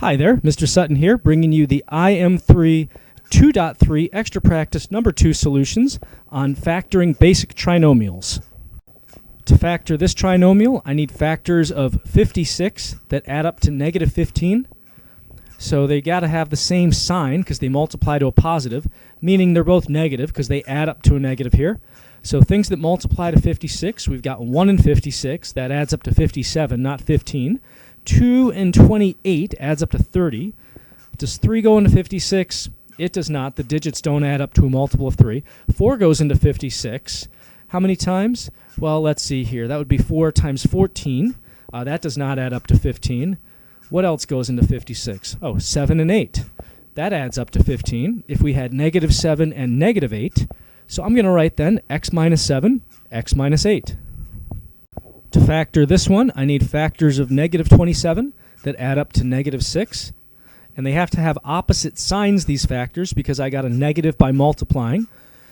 Hi there, Mr. Sutton here, bringing you the IM3 2.3 Extra Practice Number 2 solutions on factoring basic trinomials. To factor this trinomial, I need factors of 56 that add up to negative 15. So they got to have the same sign because they multiply to a positive, meaning they're both negative because they add up to a negative here. So things that multiply to 56, we've got 1 and 56, that adds up to 57, not 15. 2 and 28 adds up to 30. Does 3 go into 56? It does not. The digits don't add up to a multiple of 3. 4 goes into 56. How many times? Well, let's see here. That would be 4 times 14. That does not add up to 15. What else goes into 56? Oh, 7 and 8. That adds up to 15 if we had negative 7 and negative 8. So I'm going to write then x minus 7, x minus 8. To factor this one, I need factors of negative 27 that add up to negative 6. And they have to have opposite signs, these factors, because I got a negative by multiplying.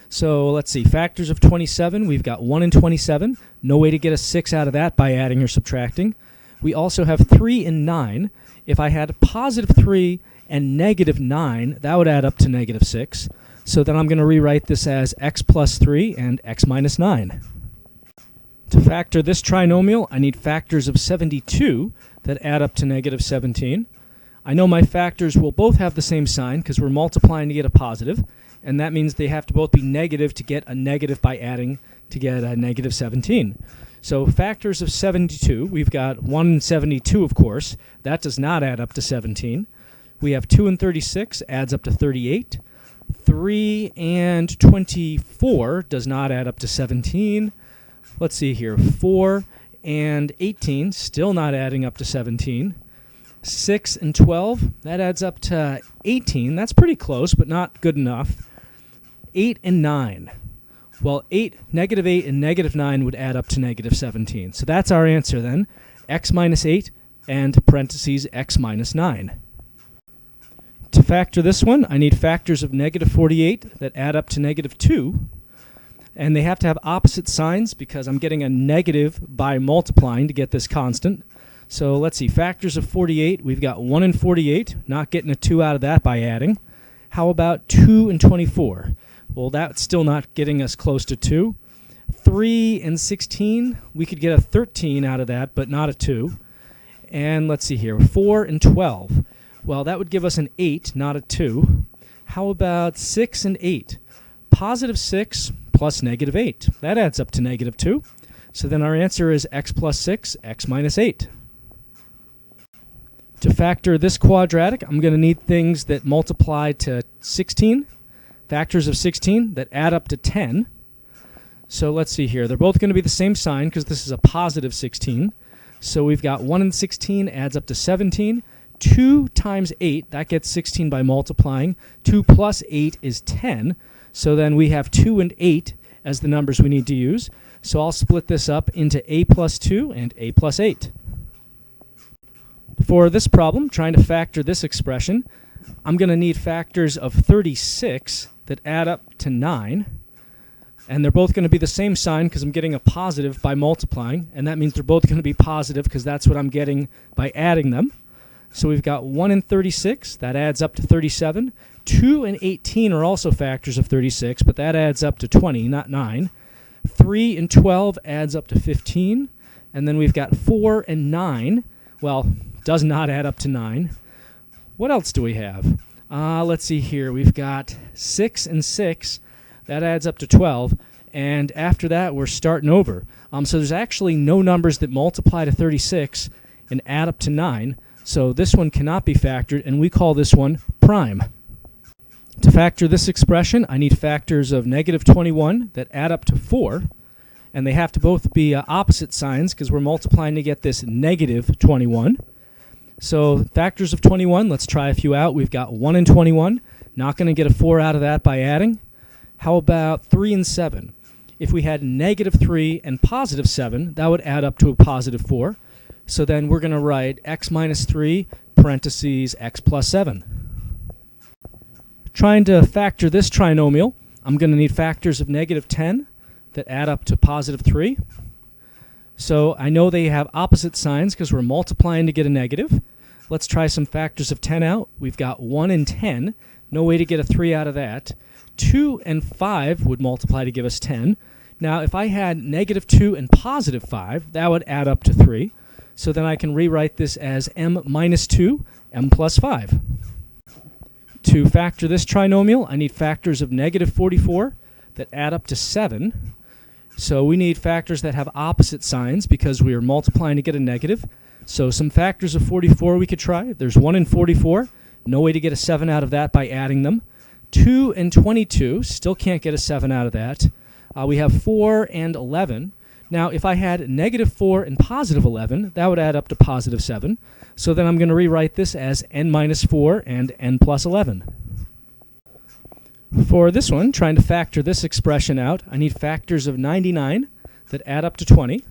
So let's see, factors of 27, we've got 1 and 27. No way to get a 6 out of that by adding or subtracting. We also have 3 and 9. If I had positive 3 and negative 9, that would add up to negative 6. So then I'm going to rewrite this as x plus 3 and x minus 9. To factor this trinomial, I need factors of 72 that add up to negative 17. I know my factors will both have the same sign because we're multiplying to get a positive, and that means they have to both be negative to get a negative by adding to get a negative 17. So factors of 72, we've got 1 and 72, of course. That does not add up to 17. We have 2 and 36, adds up to 38. 3 and 24 does not add up to 17. Let's see here, 4 and 18, still not adding up to 17. 6 and 12, that adds up to 18. That's pretty close, but not good enough. 8 and 9. Well, negative 8 and negative 9 would add up to negative 17. So that's our answer then, x minus 8 and parentheses x minus 9. To factor this one, I need factors of negative 48 that add up to negative 2. And they have to have opposite signs because I'm getting a negative by multiplying to get this constant. So let's see, factors of 48, we've got 1 and 48, not getting a 2 out of that by adding. How about 2 and 24? Well, that's still not getting us close to 2. 3 and 16, we could get a 13 out of that, but not a 2. And let's see here, 4 and 12. Well, that would give us an 8, not a 2. How about 6 and 8? Positive 6 plus negative 8. That adds up to negative 2. So then our answer is x plus 6, x minus 8. To factor this quadratic, I'm going to need things that multiply to 16, factors of 16 that add up to 10. So let's see here. They're both going to be the same sign because this is a positive 16. So we've got 1 and 16 adds up to 17. 2 times 8, that gets 16 by multiplying. 2 plus 8 is 10. So then we have 2 and 8 as the numbers we need to use. So I'll split this up into a plus 2 and a plus 8. For this problem, trying to factor this expression, I'm going to need factors of 36 that add up to 9. And they're both going to be the same sign because I'm getting a positive by multiplying. And that means they're both going to be positive because that's what I'm getting by adding them. So we've got 1 and 36, that adds up to 37. 2 and 18 are also factors of 36, but that adds up to 20, not 9. 3 and 12 adds up to 15. And then we've got 4 and 9. Well, does not add up to 9. What else do we have? Let's see here. We've got 6 and 6. That adds up to 12. And after that, we're starting over. So there's actually no numbers that multiply to 36 and add up to 9. So this one cannot be factored, and we call this one prime. To factor this expression, I need factors of negative 21 that add up to 4, and they have to both be opposite signs because we're multiplying to get this negative 21. So factors of 21, let's try a few out. We've got 1 and 21. Not going to get a 4 out of that by adding. How about 3 and 7? If we had negative 3 and positive 7, that would add up to a positive 4. So then we're going to write x minus 3, parentheses, x plus 7. Trying to factor this trinomial, I'm going to need factors of negative 10 that add up to positive 3. So I know they have opposite signs because we're multiplying to get a negative. Let's try some factors of 10 out. We've got 1 and 10. No way to get a 3 out of that. 2 and 5 would multiply to give us 10. Now, if I had negative 2 and positive 5, that would add up to 3. So then I can rewrite this as m minus 2, m plus 5. To factor this trinomial, I need factors of negative 44 that add up to 7. So we need factors that have opposite signs because we are multiplying to get a negative. So some factors of 44 we could try. There's 1 and 44. No way to get a 7 out of that by adding them. 2 and 22. Still can't get a 7 out of that. We have 4 and 11. Now, if I had negative 4 and positive 11, that would add up to positive 7. So then I'm going to rewrite this as n minus 4 and n plus 11. For this one, trying to factor this expression out, I need factors of 99 that add up to 20.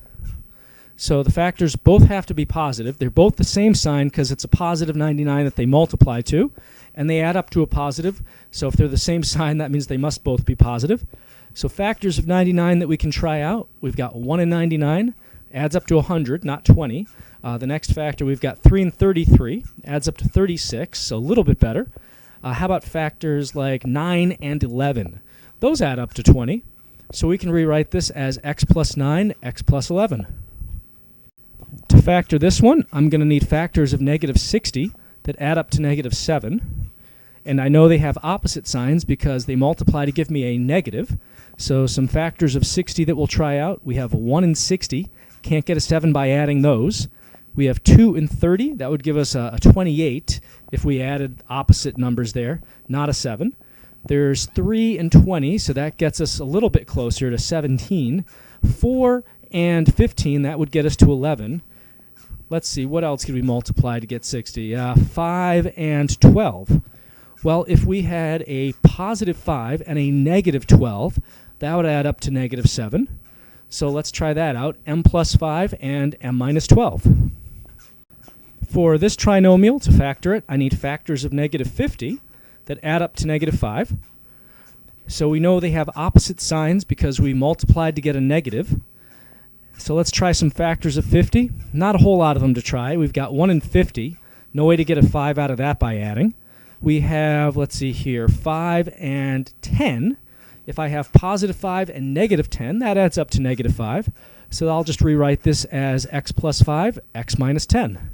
So the factors both have to be positive. They're both the same sign because it's a positive 99 that they multiply to, and they add up to a positive. So if they're the same sign, that means they must both be positive. So factors of 99 that we can try out, we've got 1 and 99, adds up to 100, not 20. The next factor, we've got 3 and 33, adds up to 36, so a little bit better. How about factors like 9 and 11? Those add up to 20. So we can rewrite this as x plus 9, x plus 11. To factor this one, I'm going to need factors of negative 60 that add up to negative 7. And I know they have opposite signs because they multiply to give me a negative. So some factors of 60 that we'll try out. We have 1 and 60. Can't get a 7 by adding those. We have 2 and 30. That would give us a 28 if we added opposite numbers there, not a 7. There's 3 and 20, so that gets us a little bit closer to 17. 4 and 15, that would get us to 11. Let's see, what else could we multiply to get 60? 5 and 12. Well, if we had a positive 5 and a negative 12, that would add up to negative 7. So let's try that out, m plus 5 and m minus 12. For this trinomial, to factor it, I need factors of negative 50 that add up to negative 5. So we know they have opposite signs because we multiplied to get a negative. So let's try some factors of 50. Not a whole lot of them to try. We've got 1 and 50. No way to get a 5 out of that by adding. We have, let's see here, 5 and 10. If I have positive 5 and negative 10, that adds up to negative 5. So I'll just rewrite this as x plus 5, x minus 10.